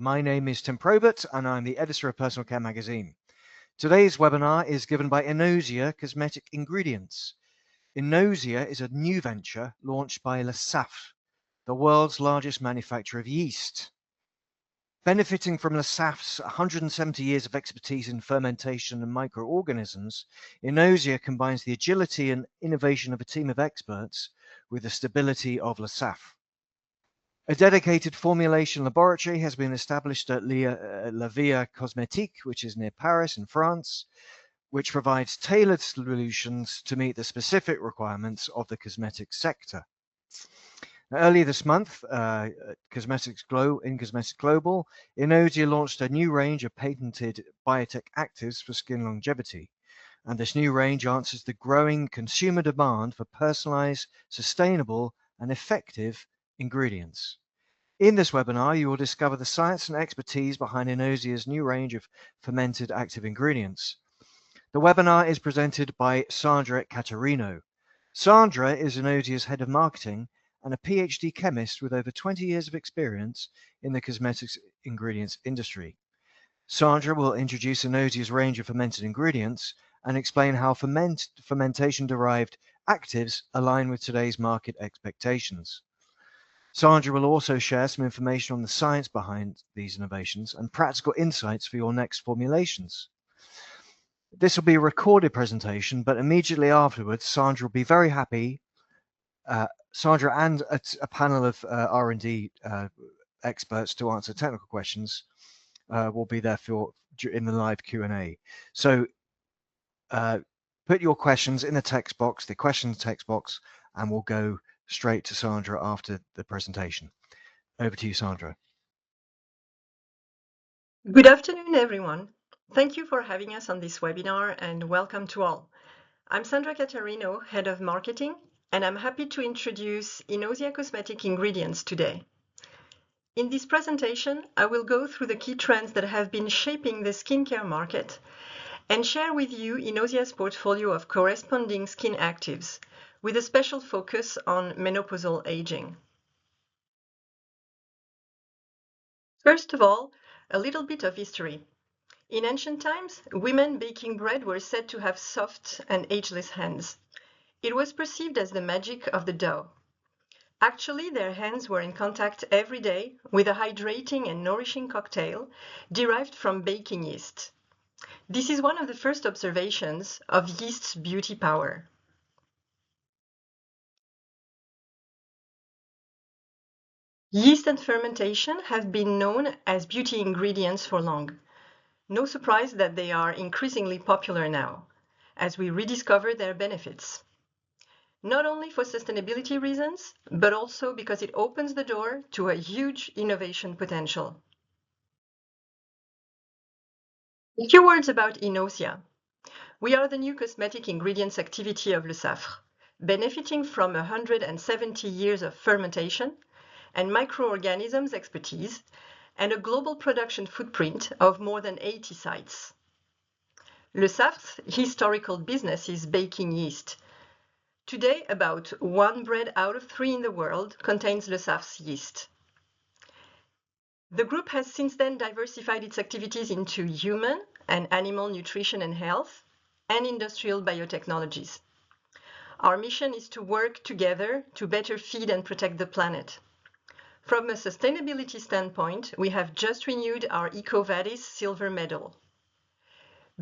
My name is Tim Probert and I'm the editor of Personal Care magazine. Today's webinar is given by Innosya Cosmetic Ingredients. Innosya is a new venture launched by Le Safre, the world's largest manufacturer of yeast. Benefiting from Le Safre's 170 years of expertise in fermentation and microorganisms, Innosya combines the agility and innovation of a team of experts with the stability of Le Safre. A dedicated formulation laboratory has been established at La Via Cosmétique, which is near Paris in France, which provides tailored solutions to meet the specific requirements of the cosmetics sector. Earlier this month, in Cosmetics Global, Innosya launched a new range of patented biotech actives for skin longevity. And this new range answers the growing consumer demand for personalized, sustainable, and effective ingredients. In this webinar, you will discover the science and expertise behind Innosya's new range of fermented active ingredients. The webinar is presented by Sandra Catarino. Sandra is Innosya's head of marketing and a PhD chemist with over 20 years of experience in the cosmetics ingredients industry. Sandra will introduce Innosya's range of fermented ingredients and explain how fermentation-derived actives align with today's market expectations. Sandra will also share some information on the science behind these innovations and practical insights for your next formulations. This will be a recorded presentation, but immediately afterwards, Sandra will be very happy. Sandra and a panel of R&D experts to answer technical questions will be there in the live Q&A. So put your questions in the text box, the questions text box, and we'll go straight to Sandra after the presentation. Over to you, Sandra. Good afternoon, everyone. Thank you for having us on this webinar and welcome to all. I'm Sandra Catarino, Head of Marketing, and I'm happy to introduce Innosya Cosmetic Ingredients today. In this presentation, I will go through the key trends that have been shaping the skincare market and share with you Innosya's portfolio of corresponding skin actives with a special focus on menopausal aging. First of all, a little bit of history. In ancient times, women baking bread were said to have soft and ageless hands. It was perceived as the magic of the dough. Actually, their hands were in contact every day with a hydrating and nourishing cocktail derived from baking yeast. This is one of the first observations of yeast's beauty power. Yeast and fermentation have been known as beauty ingredients for long. No surprise that they are increasingly popular now, as we rediscover their benefits. Not only for sustainability reasons, but also because it opens the door to a huge innovation potential. A few words about Innosya. We are the new cosmetic ingredients activity of Le Safre, benefiting from 170 years of fermentation and microorganisms expertise and a global production footprint of more than 80 sites. Le Safre's historical business is baking yeast. Today, about 1 bread out of 3 in the world contains Le Safre's yeast. The group has since then diversified its activities into human and animal nutrition and health and industrial biotechnologies. Our mission is to work together to better feed and protect the planet. From a sustainability standpoint, we have just renewed our EcoVadis silver medal.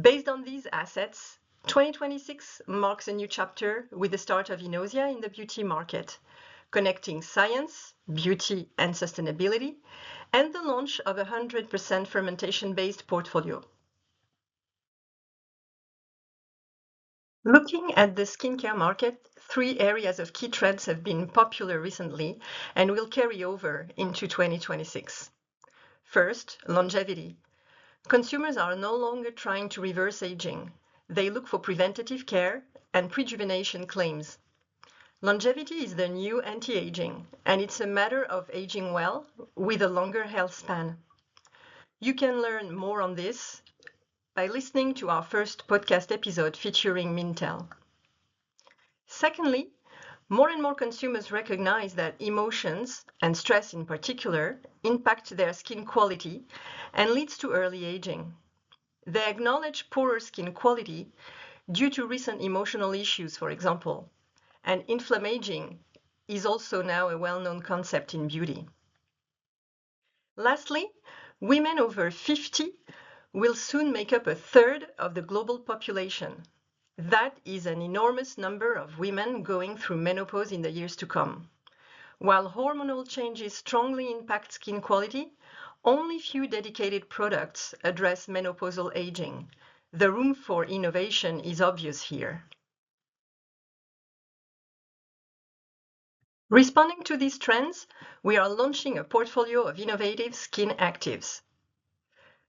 Based on these assets, 2026 marks a new chapter with the start of Innosya in the beauty market, connecting science, beauty, and sustainability, and the launch of a 100% fermentation-based portfolio. Looking at the skincare market, 3 areas of key trends have been popular recently and will carry over into 2026. First, longevity. Consumers are no longer trying to reverse aging. They look for preventative care and prejuvenation claims. Longevity is the new anti-aging, and it's a matter of aging well with a longer health span. You can learn more on this by listening to our first podcast episode featuring Mintel. Secondly, More and more consumers recognize that emotions, and stress in particular, impact their skin quality and leads to early aging. They acknowledge poorer skin quality due to recent emotional issues, for example, and inflammaging is also now a well-known concept in beauty. Lastly, women over 50 will soon make up a third of the global population. That is an enormous number of women going through menopause in the years to come. While hormonal changes strongly impact skin quality, only few dedicated products address menopausal aging. The room for innovation is obvious here. Responding to these trends, we are launching a portfolio of innovative skin actives.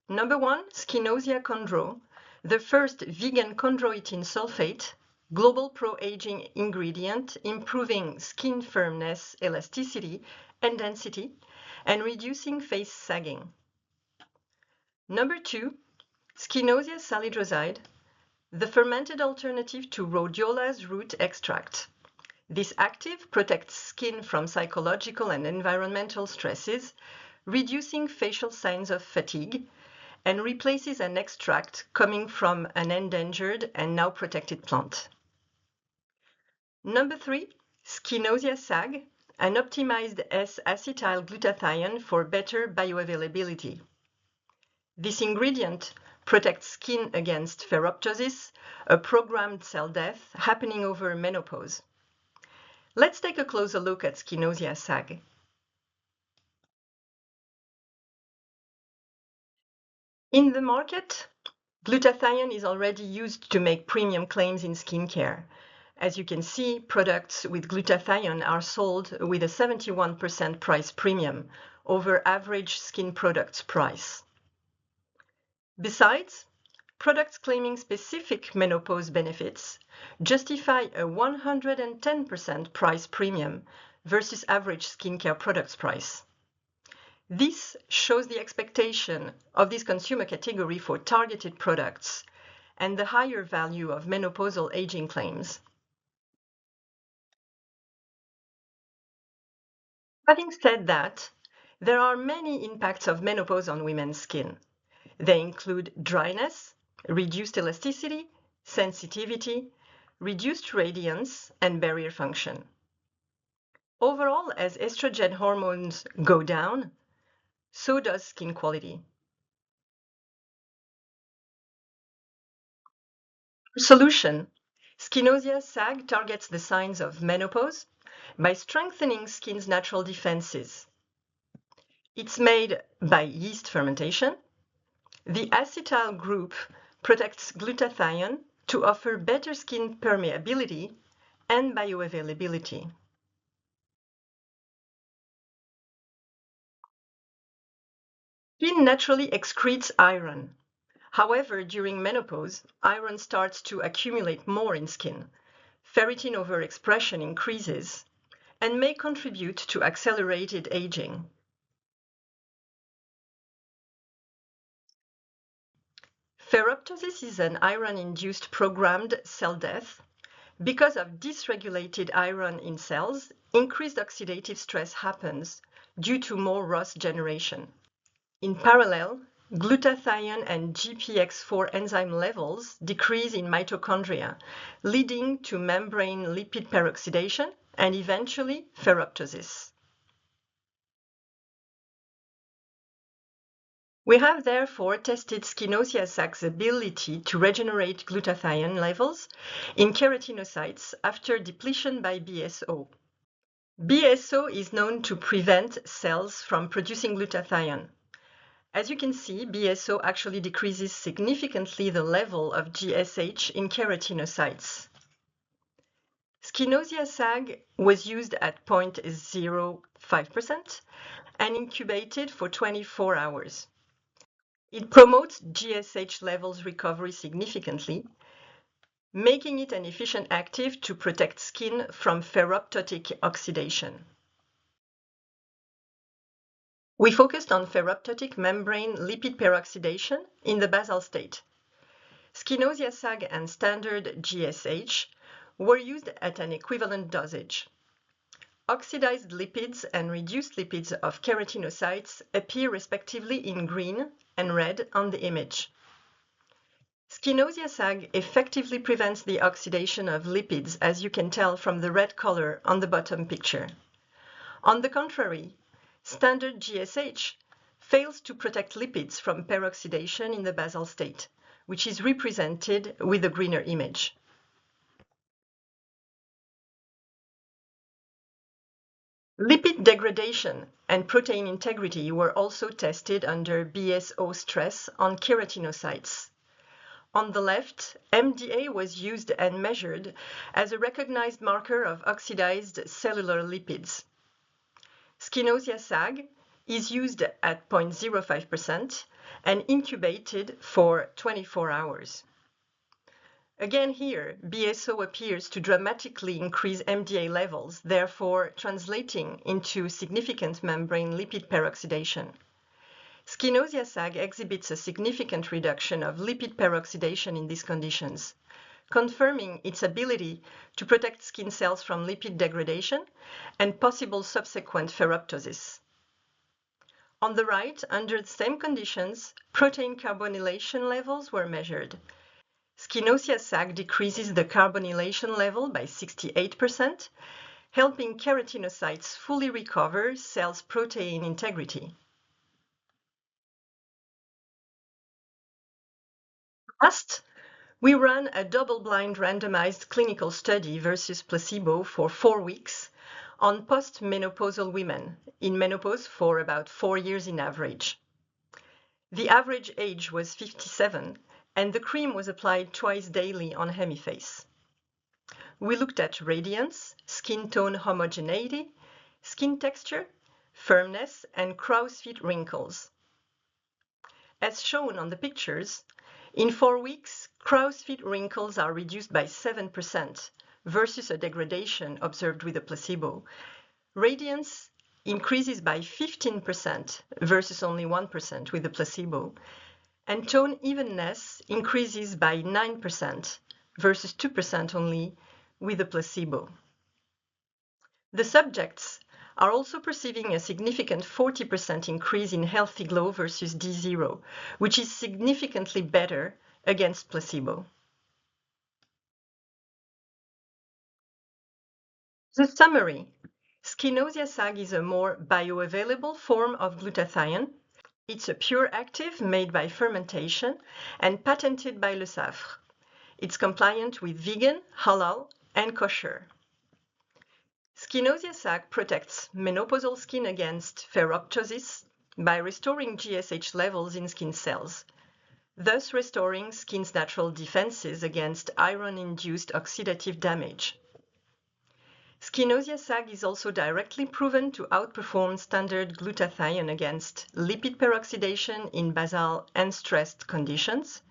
Number 1, Innosya Chondro, the first vegan chondroitin sulfate, global pro-aging ingredient improving skin firmness, elasticity, and density, and reducing face sagging. Number 2, Innosya salidroside, the fermented alternative to rhodiola's root extract. This active protects skin from psychological and environmental stresses, reducing facial signs of fatigue, and replaces an extract coming from an endangered and now protected plant. Number 3, Innosya SAG, an optimized S-acetyl glutathione for better bioavailability. This ingredient protects skin against ferroptosis, a programmed cell death happening over menopause. Let's take a closer look at Innosya SAG. In the market, glutathione is already used to make premium claims in skincare. As you can see, products with glutathione are sold with a 71% price premium over average skin products price. Besides, products claiming specific menopause benefits justify a 110% price premium versus average skincare products price. This shows the expectation of this consumer category for targeted products and the higher value of menopausal aging claims. Having said that, there are many impacts of menopause on women's skin. They include dryness, reduced elasticity, sensitivity, reduced radiance, and barrier function. Overall, as estrogen hormones go down, so does skin quality. Solution: Innosya SAG targets the signs of menopause by strengthening skin's natural defenses. It's made by yeast fermentation. The acetyl group protects glutathione to offer better skin permeability and bioavailability. Skin naturally excretes iron. However, during menopause, iron starts to accumulate more in skin. Ferritin overexpression increases and may contribute to accelerated aging. Ferroptosis is an iron-induced programmed cell death. Because of dysregulated iron in cells, increased oxidative stress happens due to more ROS generation. In parallel, glutathione and GPX4 enzyme levels decrease in mitochondria, leading to membrane lipid peroxidation and eventually ferroptosis. We have therefore tested Innosya SAG's ability to regenerate glutathione levels in keratinocytes after depletion by BSO. BSO is known to prevent cells from producing glutathione. As you can see, BSO actually decreases significantly the level of GSH in keratinocytes. Innosya SAG was used at 0.05% and incubated for 24 hours. It promotes GSH levels recovery significantly, making it an efficient active to protect skin from ferroptotic oxidation. We focused on ferroptotic membrane lipid peroxidation in the basal state. Innosya SAG and standard GSH were used at an equivalent dosage. Oxidized lipids and reduced lipids of keratinocytes appear respectively in green and red on the image. Skinosya sag effectively prevents the oxidation of lipids, as you can tell from the red color on the bottom picture. On the contrary, standard GSH fails to protect lipids from peroxidation in the basal state, which is represented with the greener image. Lipid degradation and protein integrity were also tested under BSO stress on keratinocytes. On the left, MDA was used and measured as a recognized marker of oxidized cellular lipids. Skinosya sag is used at 0.05% and incubated for 24 hours. Again here, BSO appears to dramatically increase MDA levels, therefore translating into significant membrane lipid peroxidation. Skinosya sag exhibits a significant reduction of lipid peroxidation in these conditions, confirming its ability to protect skin cells from lipid degradation and possible subsequent ferroptosis. On the right, under the same conditions, protein carbonylation levels were measured. Skinosya sag decreases the carbonylation level by 68%, helping keratinocytes fully recover cells' protein integrity. Last, we ran a double-blind randomized clinical study versus placebo for 4 weeks on post-menopausal women in menopause for about 4 years in average. The average age was 57, and the cream was applied twice daily on hemiface. We looked at radiance, skin tone homogeneity, skin texture, firmness, and crow's feet wrinkles. As shown on the pictures, in 4 weeks, crow's feet wrinkles are reduced by 7% versus a degradation observed with a placebo. Radiance increases by 15% versus only 1% with the placebo. And tone evenness increases by 9% versus 2% only with the placebo. The subjects are also perceiving a significant 40% increase in healthy glow versus D0, which is significantly better against placebo. The summary: Skinosya sag is a more bioavailable form of glutathione. It's a pure active made by fermentation and patented by Le Saffre. It's compliant with vegan, halal, and kosher. Skinosya sag protects menopausal skin against ferroptosis by restoring GSH levels in skin cells, thus restoring skin's natural defenses against iron-induced oxidative damage. Skinosya sag is also directly proven to outperform standard glutathione against lipid peroxidation in basal and stressed conditions,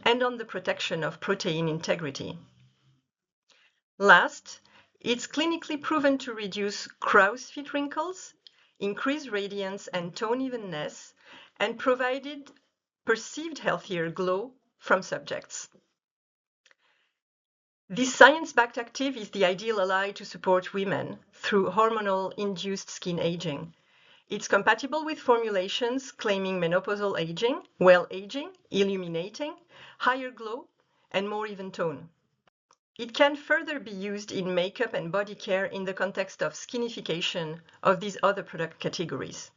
and on the protection of protein integrity. Last, it's clinically proven to reduce crow's feet wrinkles, increase radiance and tone evenness, and provided perceived healthier glow from subjects. This science-backed active is the ideal ally to support women through hormonal-induced skin aging. It's compatible with formulations claiming menopausal aging, well aging, illuminating, higher glow, and more even tone. It can further be used in makeup and body care in the context of skinification of these other product categories.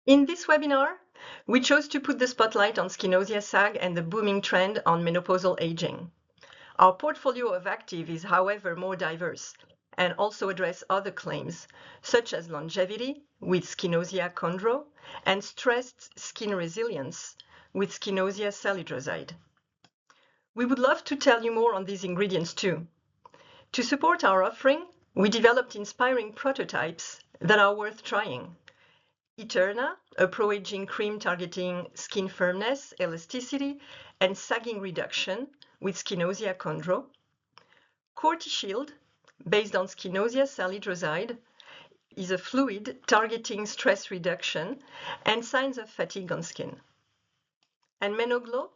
In this webinar, we chose to put the spotlight on Skinosya sag and the booming trend on menopausal aging. Our portfolio of active is, however, more diverse and also address other claims, such as longevity with Skinosya chondro and stressed skin resilience with Skinosya salidroside. We would love to tell you more on these ingredients too. To support our offering, we developed inspiring prototypes that are worth trying. Eterna, a pro-aging cream targeting skin firmness, elasticity, and sagging reduction with Skinosya chondro. Cortishield, based on Skinosya salidroside, is a fluid targeting stress reduction and signs of fatigue on skin. And Menoglow,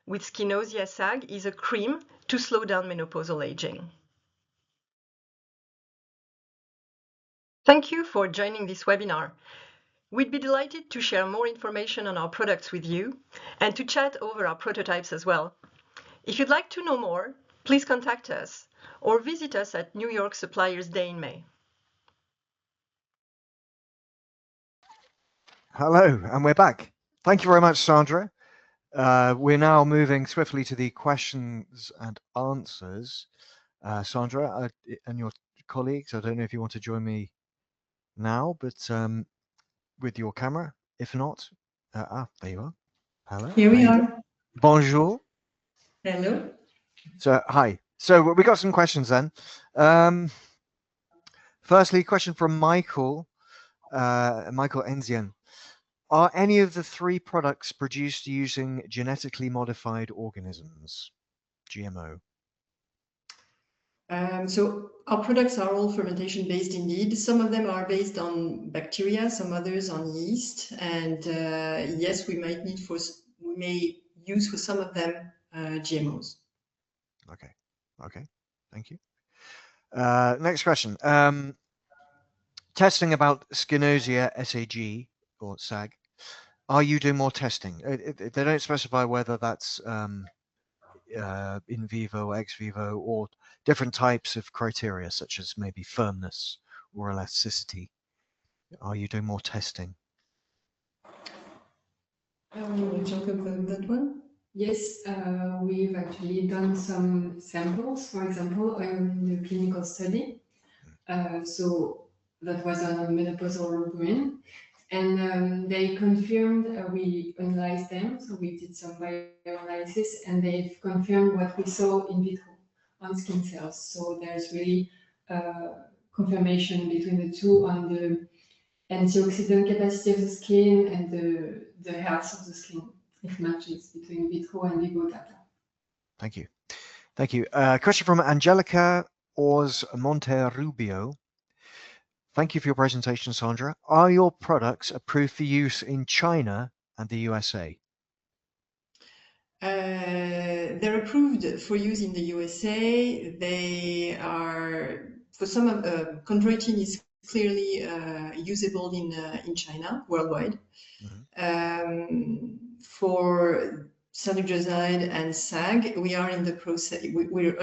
with Innosya SAG is a cream to slow down menopausal aging. Thank you for joining this webinar. We'd be delighted to share more information on our products with you and to chat over our prototypes as well. If you'd like to know more, please contact us or visit us at New York Suppliers Day in May. Hello, and we're back. Thank you very much, Sandra. We're now moving swiftly to the questions and answers. Sandra and your colleagues, I don't know if you want to join me now, but with your camera. If not, there you are. Hello. Here we are. Bonjour. Hello. So, hi. So we got some questions then. Firstly, question from Michael Enzien. Are any of the 3 products produced using genetically modified organisms, GMO? So our products are all fermentation based indeed. Some of them are based on bacteria, some others on yeast. And yes, we may use for some of them GMOs. Okay, thank you. Next question. Testing about Innosya SAG or SAG. Are you doing more testing? They don't specify whether that's in vivo, ex vivo, or different types of criteria, such as maybe firmness or elasticity. Are you doing more testing? We'll talk about that one. Yes, we've actually done some samples, for example, in the clinical study. So that was on menopausal women. And they confirmed, we analyzed them, so we did some bioanalysis, and they've confirmed what we saw in vitro on skin cells. So there's really confirmation between the two on the antioxidant capacity of the skin and the health of the skin. It matches between vitro and vivo data. Thank you. Thank you. Question from Angelica Ors Monterrubio. Thank you for your presentation, Sandra. Are your products approved for use in China and the USA? They're approved for use in the USA. They are, for some of chondroitin is clearly usable in China, worldwide. For cyanidroside and SAG, we are in the process. We're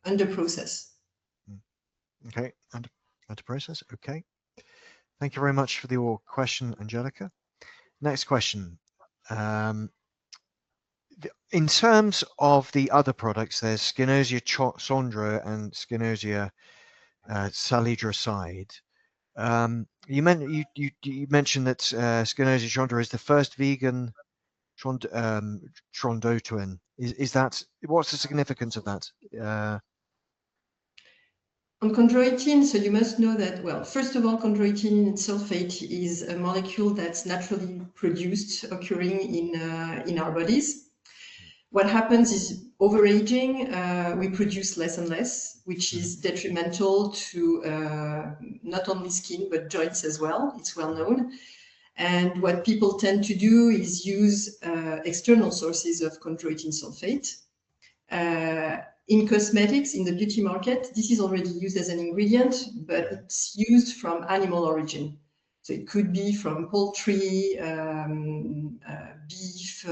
under process. Okay, under process. Okay. Thank you very much for your question, Angelica. Next question. In terms of the other products, there's Innosya Sondro and Innosya salidroside. You mentioned that Innosya Sondro is the first vegan trondotoin. Is that, what's the significance of that? On chondroitin, so you must know that, well, first of all, chondroitin sulfate is a molecule that's naturally produced, occurring in our bodies. What happens is, overaging, we produce less and less, which is detrimental to not only skin, but joints as well. It's well known. And what people tend to do is use external sources of chondroitin sulfate. In cosmetics, in the beauty market, this is already used as an ingredient, but it's used from animal origin. So it could be from poultry, beef,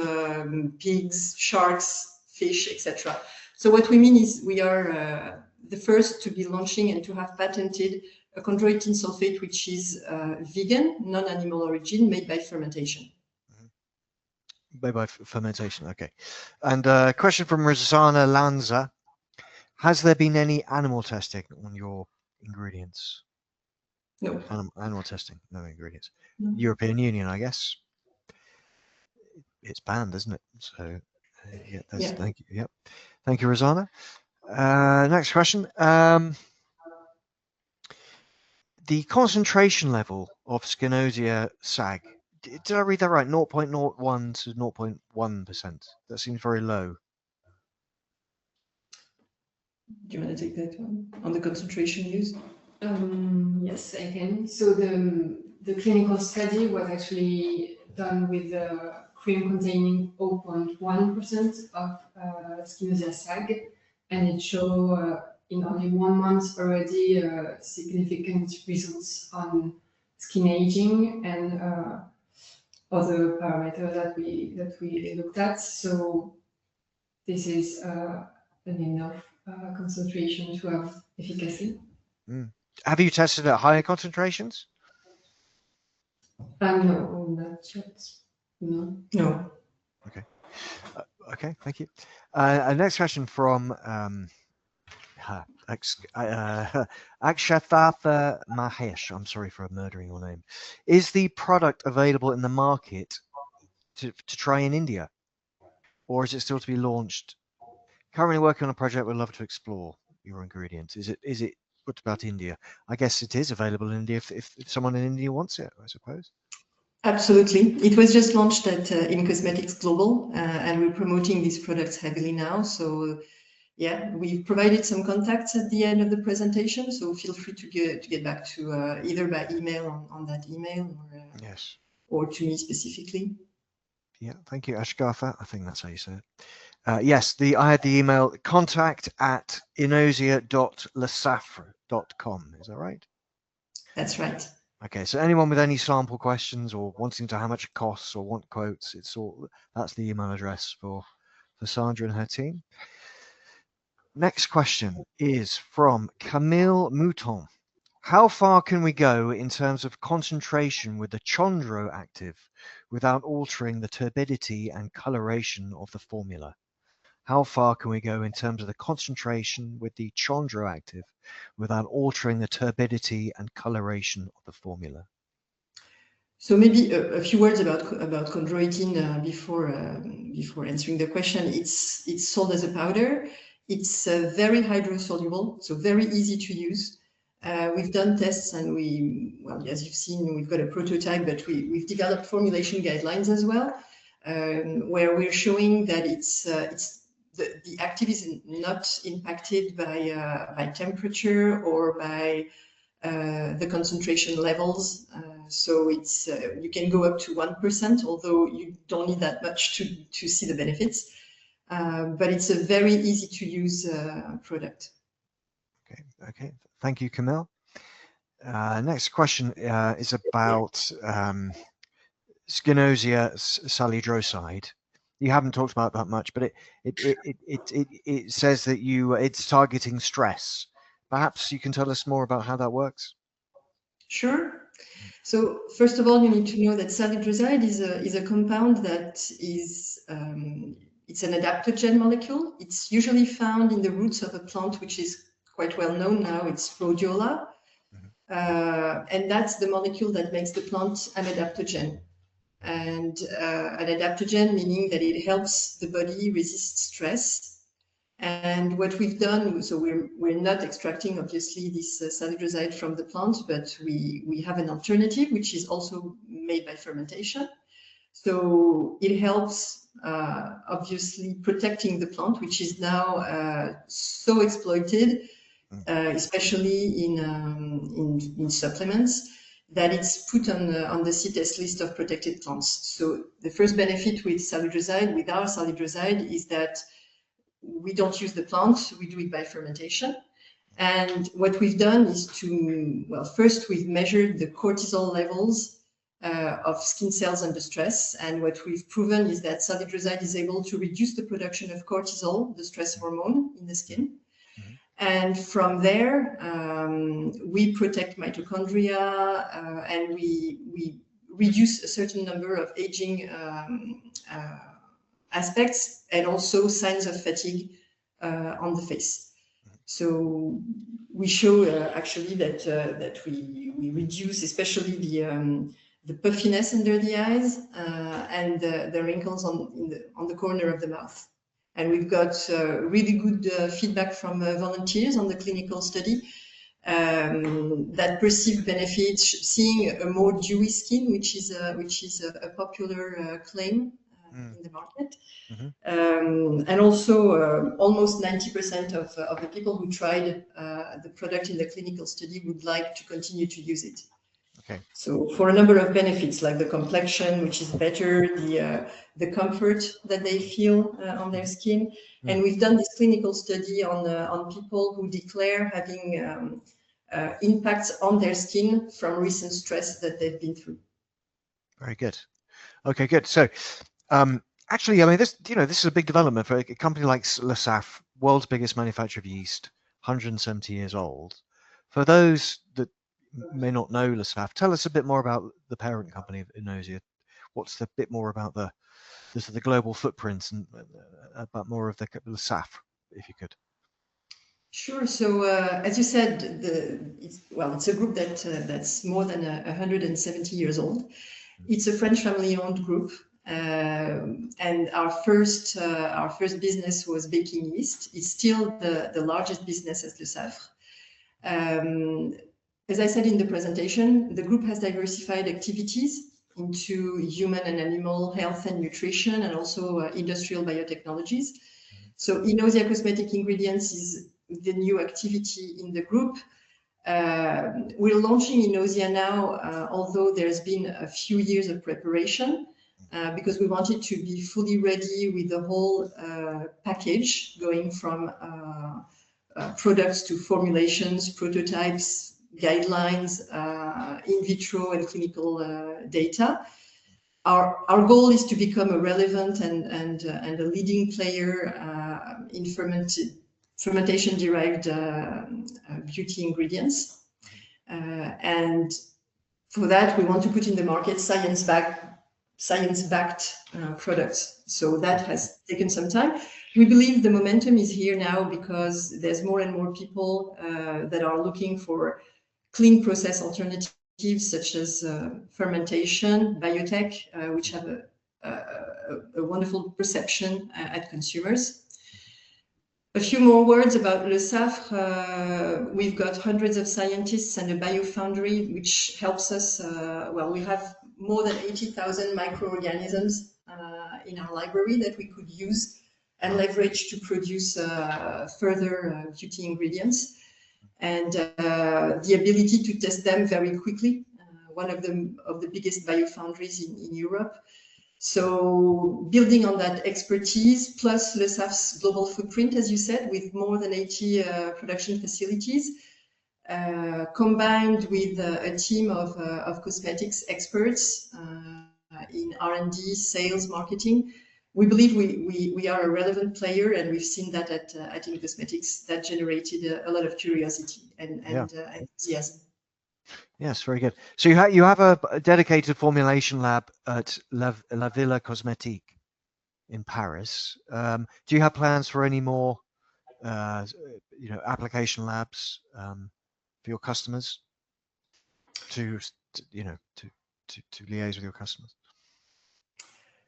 pigs, sharks, fish, etc. So what we mean is we are the first to be launching and to have patented a chondroitin sulfate, which is vegan, non-animal origin, made by fermentation. By fermentation, okay. And a question from Rosanna Lanza. Has there been any animal testing on your ingredients? No. Animal testing, no ingredients. No. European Union, I guess. It's banned, isn't it? So, yeah, Yeah. Thank you. Yep. Thank you, Rosanna. Next question. The concentration level of Innosya SAG, did I read that right? 0.01 to 0.1%. That seems very low. Do you want to take that one on the concentration used? Yes, I can. So the clinical study was actually done with cream containing 0.1% of Innosya SAG, and it showed in only 1 month already significant results on skin aging and other parameters that we looked at. So this is an enough concentration to have efficacy. Have you tested at higher concentrations? No, not yet. No. No. Okay. Okay, thank you. Next question from Akshathatha Mahesh. I'm sorry for murdering your name. Is the product available in the market to try in India, or is it still to be launched? Currently working on a project. Would love to explore your ingredients. Is it? What about India? I guess it is available in India if someone in India wants it, I suppose. Absolutely. It was just launched at in Cosmetics Global, and we're promoting these products heavily now. So yeah, we've provided some contacts at the end of the presentation, so feel free to get back to either by email on that email or Yes. Or to me specifically. Yeah, thank you, Ashgafa. I think that's how you say it. Yes, I had the email contact@innosya.lesafre.com. Is that right? That's right. Okay, so anyone with any sample questions or wanting to know how much it costs or want quotes, that's the email address for Sandra and her team. Next question is from Camille Mouton. How far can we go in terms of concentration with the Chondro active without altering the turbidity and coloration of the formula? How far can we go in terms of the concentration with the Chondro active without altering the turbidity and coloration of the formula? So maybe a few words about chondroitin before answering the question. It's sold as a powder. It's very hydrosoluble, so very easy to use. We've done tests, and as you've seen, we've got a prototype, but we've developed formulation guidelines as well, where we're showing that the active is not impacted by temperature or by the concentration levels. So you can go up to 1%, although you don't need that much to see the benefits. But it's a very easy to use product. Okay. Thank you, Camille. Next question is about Innosya salidroside. You haven't talked about that much, but it says that it's targeting stress. Perhaps you can tell us more about how that works. Sure. So first of all, you need to know that salidroside is a compound that is it's an adaptogen molecule. It's usually found in the roots of a plant which is quite well known now. It's rhodiola, and that's the molecule that makes the plant an adaptogen. And an adaptogen meaning that it helps the body resist stress. And what we've done, so we're not extracting obviously this salidroside from the plant, but we have an alternative which is also made by fermentation. So it helps obviously protecting the plant, which is now so exploited, especially in supplements, that it's put on the CITES list of protected plants. So the first benefit with our salidroside is that we don't use the plant, we do it by fermentation. And what we've done is first we've measured the cortisol levels of skin cells under stress. And what we've proven is that salidroside is able to reduce the production of cortisol, the stress hormone in the skin. And from there, we protect mitochondria and we reduce a certain number of aging aspects and also signs of fatigue on the face. So we show actually that we reduce especially the puffiness under the eyes and the wrinkles on the corner of the mouth. And we've got really good feedback from volunteers on the clinical study that perceived benefits, seeing a more dewy skin, which is a popular claim in the market. And also almost 90% of the people who tried the product in the clinical study would like to continue to use it. Okay. So for a number of benefits, like the complexion, which is better, the comfort that they feel on their skin. And we've done this clinical study on people who declare having impacts on their skin from recent stress that they've been through. Very good. Okay, good. So, actually, I mean, this is a big development for a company like Le Safre, world's biggest manufacturer of yeast, 170 years old. For those that may not know Le Safre, tell us a bit more about the parent company of Innosya. What's a bit more about the global footprint and about more of the Le Safre, if you could. Sure. So, as you said, it's a group that's more than 170 years old. It's a French family-owned group, and our first business was baking yeast. It's still the largest business at Le Safre. As I said in the presentation, the group has diversified activities into human and animal health and nutrition, and also industrial biotechnologies. So Innosya Cosmetic Ingredients is the new activity in the group. We're launching Innosya now, although there's been a few years of preparation, because we wanted to be fully ready with the whole package, going from products to formulations, prototypes, guidelines, in vitro and clinical data. Our goal is to become a relevant and a leading player in fermentation-derived beauty ingredients. And for that, we want to put in the market science-backed products. So that has taken some time. We believe the momentum is here now because there's more and more people that are looking for clean process alternatives, such as fermentation, biotech, which have a wonderful perception at consumers. A few more words about Le Safre. We've got hundreds of scientists and a biofoundry, which helps us. We have more than 80,000 microorganisms in our library that we could use and leverage to produce further beauty ingredients, and the ability to test them very quickly. One of the biggest biofoundries in Europe. So building on that expertise, plus Le Safre's global footprint, as you said, with more than 80 production facilities, combined with a team of cosmetics experts in R&D, sales, marketing, we believe we are a relevant player, and we've seen that at Cosmetics. That generated a lot of curiosity and enthusiasm. Yes, very good. So you have a dedicated formulation lab at La Villa Cosmétique in Paris. Do you have plans for any more, application labs for your customers to liaise with your customers?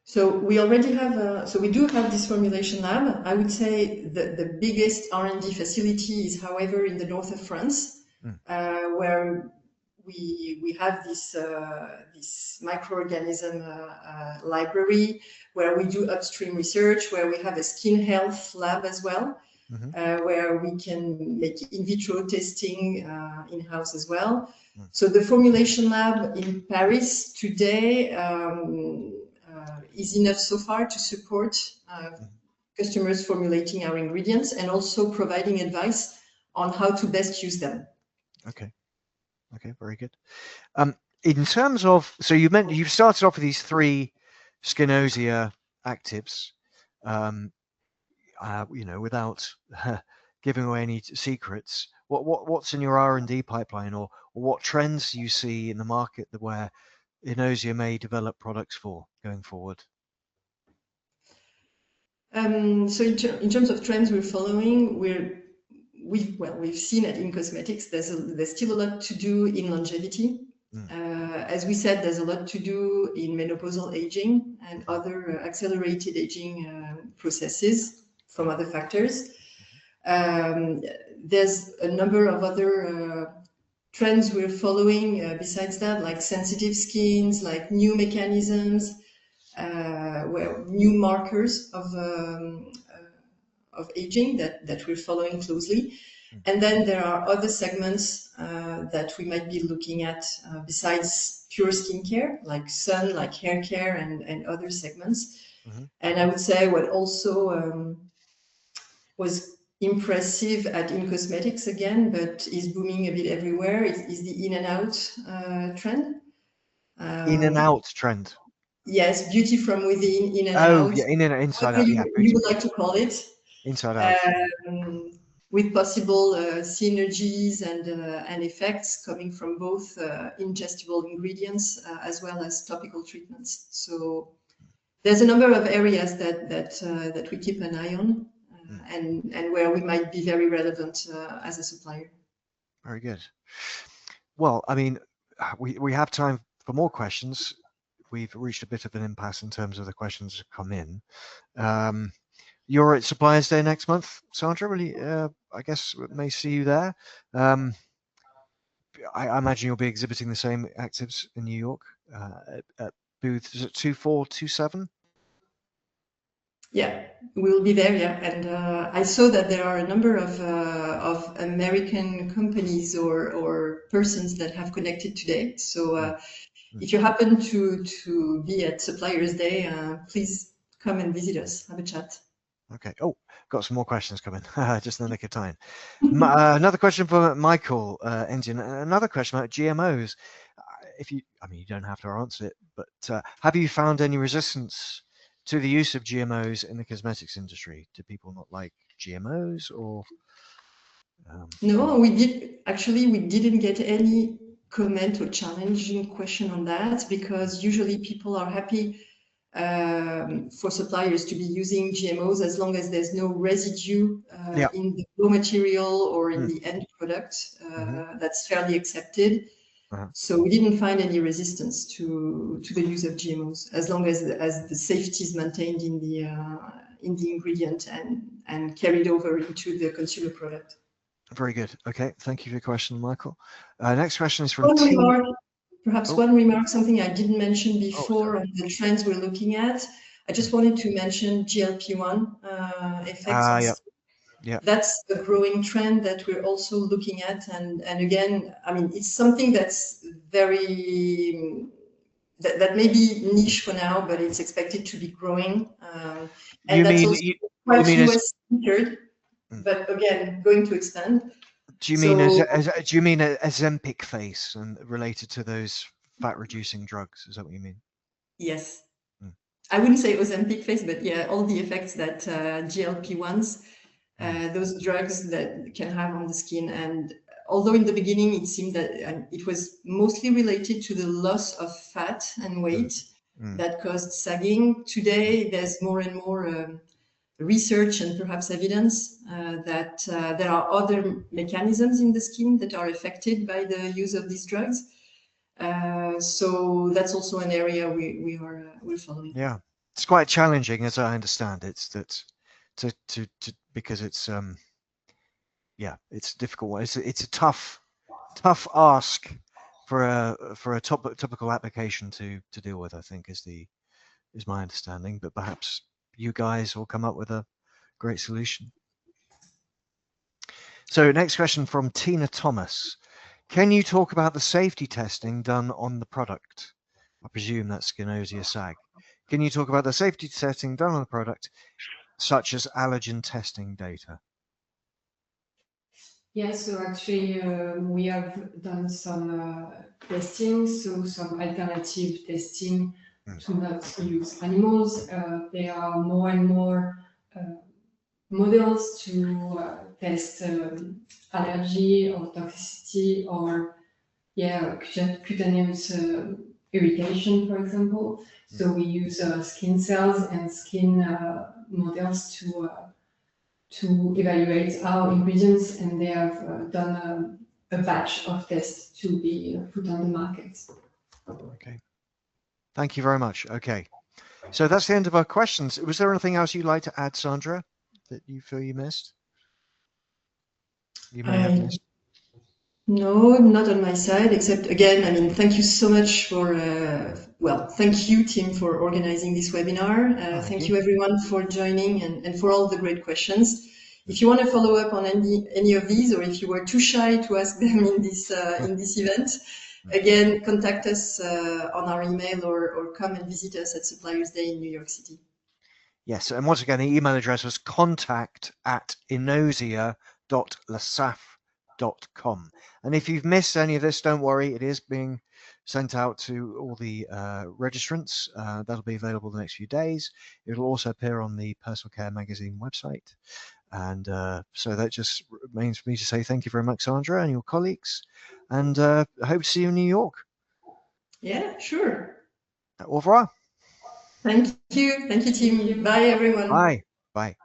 So we already have, we do have this formulation lab. I would say the biggest R&D facility is, however, in the north of France, where we have this microorganism library, where we do upstream research, where we have a skin health lab as well, where we can make in vitro testing in-house as well. So the formulation lab in Paris today is enough so far to support customers formulating our ingredients and also providing advice on how to best use them. Okay, very good. In terms of, so you started off with these 3 Skinosya actives, without giving away any secrets. What's in your R&D pipeline, or what trends do you see in the market where Innosya may develop products for going forward? So in terms of trends we're following, we've seen it in cosmetics. There's still a lot to do in longevity. As we said, there's a lot to do in menopausal aging and other accelerated aging processes from other factors. There's a number of other trends we're following besides that, like sensitive skins, like new mechanisms, where new markers of aging that we're following closely. And then there are other segments that we might be looking at besides pure skincare, like sun, like hair care, and other segments. And I would say what also was impressive at in-cosmetics again, but is booming a bit everywhere, is the in and out trend. In and out trend. Yes, beauty from within, in and Oh, out. yeah, in and inside Whatever out. Yeah, you would like to call it. inside out. With possible synergies and effects coming from both ingestible ingredients as well as topical treatments. So there's a number of areas that we keep an eye on and where we might be very relevant as a supplier. Very good. Well, I mean, we have time for more questions. We've reached a bit of an impasse in terms of the questions that come in. You're at Suppliers Day next month, Sandra. Really, I guess we may see you there. I imagine you'll be exhibiting the same actives in New York at booth, is it 2427? Yeah, we'll be there. Yeah, and I saw that there are a number of American companies or persons that have connected today. So if you happen to be at Suppliers Day, please come and visit us, have a chat. Okay. Oh, got some more questions coming. Just in the nick of time. Another question from Michael Enzian. Another question about GMOs. You don't have to answer it, but have you found any resistance to the use of GMOs in the cosmetics industry? Do people not like GMOs, or? No, we didn't get any comment or challenging question on that, because usually people are happy for suppliers to be using GMOs as long as there's no residue in the raw material or in the end product. That's fairly accepted. So we didn't find any resistance to the use of GMOs as long as the safety is maintained in the ingredient and carried over into the consumer product. Very good. Okay, thank you for your question, Michael. Next question is from one remark, something I didn't mention before on the trends we're looking at. I just wanted to mention GLP-1 effects. That's a growing trend that we're also looking at. And again, I mean, it's something that's very, that may be niche for now, but it's expected to be growing. And that's also quite US-centered, but again, going to expand. Do you mean a Ozempic face and related to those fat-reducing drugs? Is that what you mean? Yes. I wouldn't say Ozempic face, but yeah, all the effects that GLP-1s, those drugs that can have on the skin. And although in the beginning it seemed that it was mostly related to the loss of fat and weight that caused sagging, today there's more and more research and perhaps evidence that there are other mechanisms in the skin that are affected by the use of these drugs. So that's also an area we're following. Yeah, it's quite challenging, as I understand it. Because it's it's a difficult one. It's a tough ask for a topical application to deal with, I think is my understanding. But perhaps you guys will come up with a great solution. So next question from Tina Thomas. Can you talk about the safety testing done on the product? I presume that's Innosya SAG. Can you talk about the safety testing done on the product, such as allergen testing data? Yes, so actually we have done some testing, so some alternative testing to not use animals. There are more and more models to test allergy or toxicity or cutaneous irritation, for example. So we use skin cells and skin models to evaluate our ingredients, and they have done a batch of tests to be put on the market. Okay. Thank you very much. Okay. So that's the end of our questions. Was there anything else you'd like to add, Sandra, that you feel you missed? You may have missed. No, not on my side, except again, I mean, thank you so much for, thank you, Tim, for organizing this webinar. Thank you everyone for joining and for all the great questions. If you want to follow up on any of these, or if you were too shy to ask them in this event, again, contact us on our email or come and visit us at Suppliers Day in New York City. Yes, and once again, the email address was contact@innosya.lasaf.com. And if you've missed any of this, don't worry, it is being sent out to all the registrants. That'll be available the next few days. It'll also appear on the Personal Care Magazine website. And so that just remains for me to say thank you very much, Sandra, and your colleagues. And I hope to see you in New York. Yeah, sure. Au revoir. Thank you. Thank you, team. Bye, everyone. Bye. Bye.